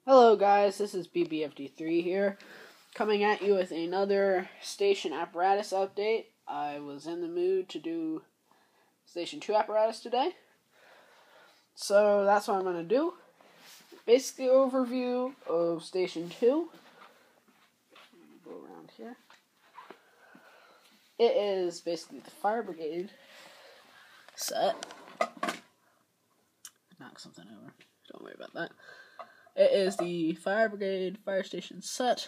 Hello guys, this is BBFD3 here, coming at you with another Station Apparatus update. I was in the mood to do Station 2 Apparatus today, so that's what I'm going to do. Basically, overview of Station 2. Go around here. It is basically the fire brigade set. Knock something over. Don't worry about that. It is the fire brigade fire station set.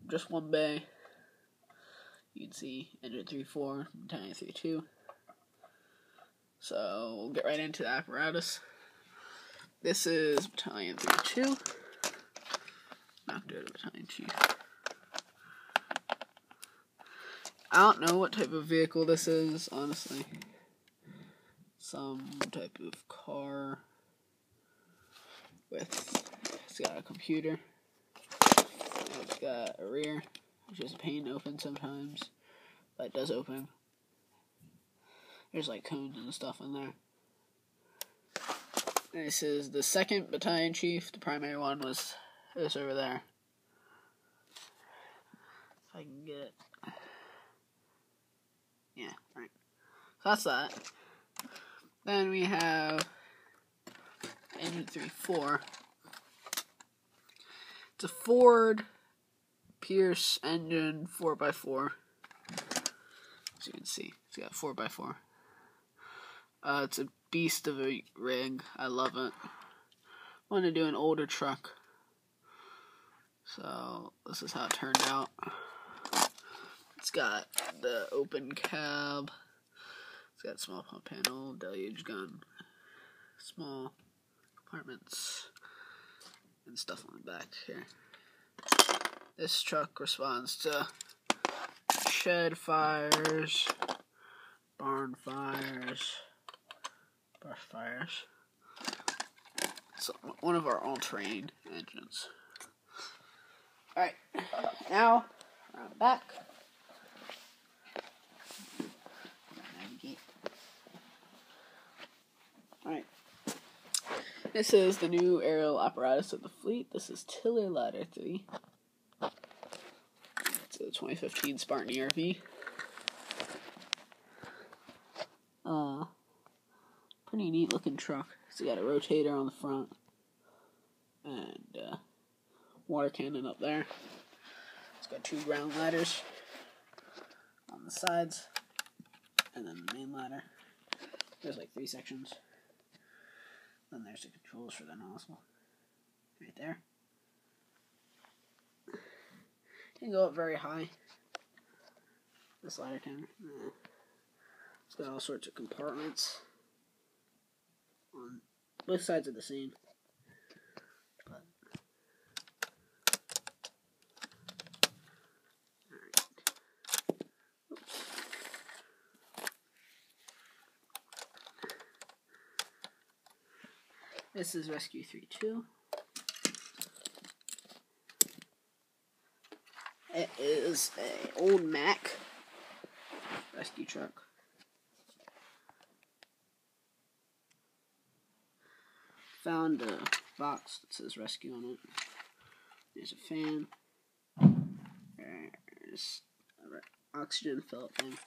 Just one bay. You can see engine 3-4, battalion 3-2. So we'll get right into the apparatus. This is battalion 3-2. Knocked out a battalion chief. I don't know what type of vehicle this is, honestly. Some type of car it's got a computer. It's got a rear, which is a pain to open sometimes, but it does open. There's like cones and stuff in there. This is the 2nd battalion chief. The primary one was this over there. If I can get it. Yeah, right. So that's that. Then we have engine 3-4. It's a Ford Pierce engine 4x4. As you can see, it's got 4x4. It's a beast of a rig. I love it. I want to do an older truck. So this is how it turned out. It's got the open cab. It's got small pump panel, deluge gun, small compartments, and stuff on the back here. This truck responds to shed fires, barn fires, brush fires. It's one of our all-terrain engines. Alright, now around the back. Alright. This is the new aerial apparatus of the fleet. This is Tiller Ladder 3. It's a 2015 Spartan ERV. Pretty neat looking truck. It's got a rotator on the front. And water cannon up there. It's got 2 ground ladders on the sides. And then the main ladder. There's like 3 sections. Then there's the controls for the nozzle. Right there. Didn't go up very high. This ladder can. It's got all sorts of compartments. On both sides of the same. But alright. Oops. This is Rescue 3-2. It is an old Mack rescue truck. Found a box that says rescue on it. There's a fan. There's an oxygen fill-up thing.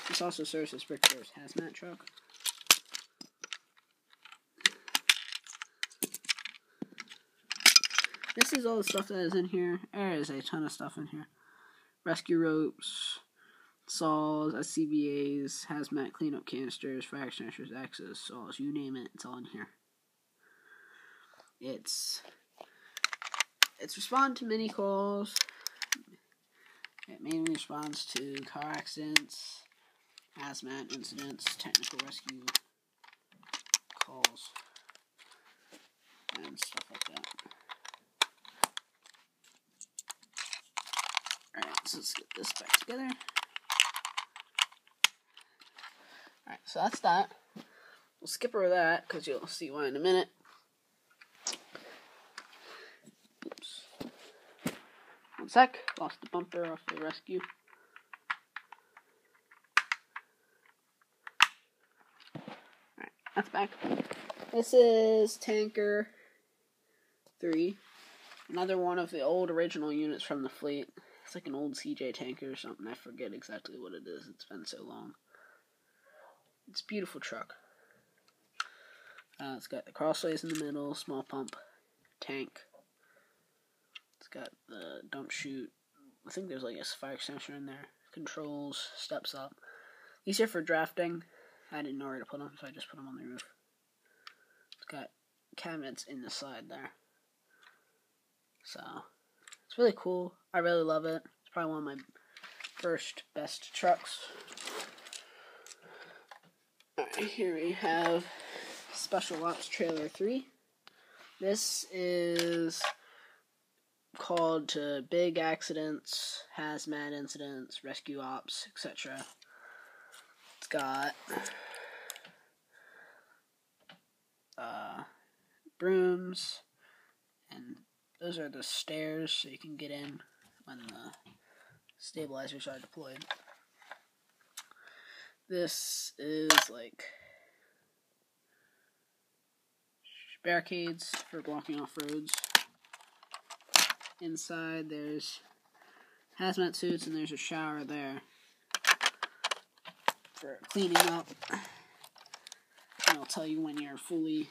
This also serves as Brickyard's hazmat truck. This is all the stuff that is in here. There is a ton of stuff in here. Rescue ropes, saws, SCBAs, hazmat cleanup canisters, fire extinguishers, axes, saws, you name it, it's all in here. It's respond to many calls. It mainly responds to car accidents, hazmat incidents, technical rescue calls, and stuff like that. Alright, so let's get this back together. Alright, so that's that. We'll skip over that, because you'll see why in a minute. Oops. One sec. Lost the bumper off the rescue. Alright, that's back. This is Tanker 3. Another one of the old original units from the fleet. It's like an old CJ tanker or something. I forget exactly what it is. It's been so long. It's a beautiful truck. It's got the crossways in the middle, small pump, tank. It's got the dump chute. I think there's like a fire extinguisher in there. Controls, steps up. These are for drafting. I didn't know where to put them, so I just put them on the roof. It's got cabinets in the side there. So, it's really cool. I really love it. It's probably one of my first best trucks. Alright, here we have Special Ops Trailer 3. This is called to big accidents, hazmat incidents, rescue ops, etc. It's got brooms, and those are the stairs so you can get in when the stabilizers are deployed. This is like barricades for blocking off roads. Inside there's hazmat suits and there's a shower there for cleaning up. And I'll tell you when you're fully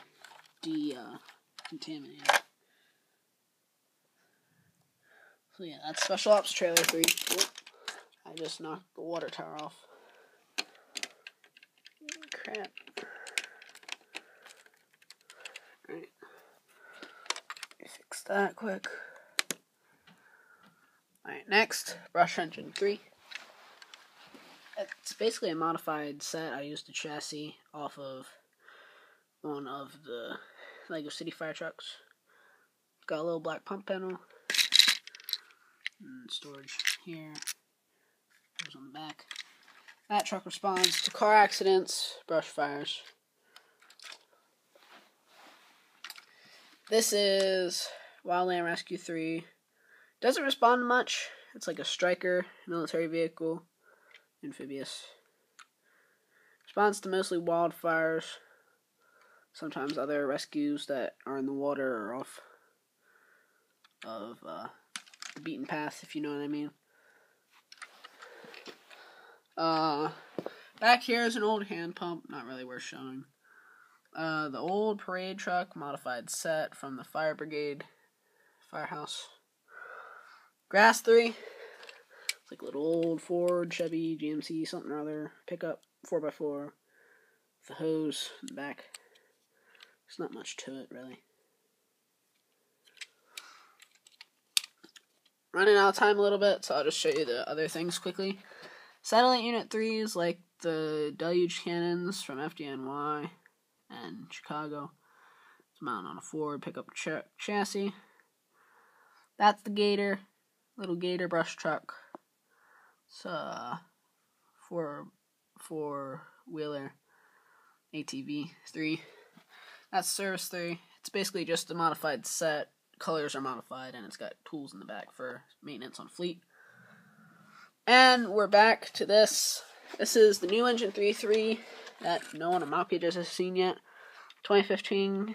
contaminated. So yeah, that's Special Ops Trailer 3. Whoop. I just knocked the water tower off. Crap. Alright. Fix that quick. Alright, next, Brush Engine 3. It's basically a modified set. I used the chassis off of one of the Lego City fire trucks. It's got a little black pump panel. And storage here. Goes on the back. That truck responds to car accidents, brush fires. This is Wildland Rescue 3. Doesn't respond to much. It's like a striker, military vehicle, amphibious. Responds to mostly wildfires. Sometimes other rescues that are in the water or off of the beaten path, if you know what I mean. Back here is an old hand pump, not really worth showing. The old parade truck, modified set from the fire brigade, firehouse. Grass 3, it's like a little old Ford, Chevy, GMC, something or other, pickup, 4x4, with the hose in the back. There's not much to it, really. Running out of time a little bit, so I'll just show you the other things quickly. Satellite Unit 3 is like the deluge cannons from FDNY and Chicago. It's mounted on a Ford pickup chassis. That's the Gator, little Gator brush truck. It's a four-wheeler ATV 3. That's Service 3. It's basically just a modified set. Colors are modified, and it's got tools in the back for maintenance on fleet. And we're back to this. This is the new Engine 3.3 that no one on Mopkages has seen yet. 2015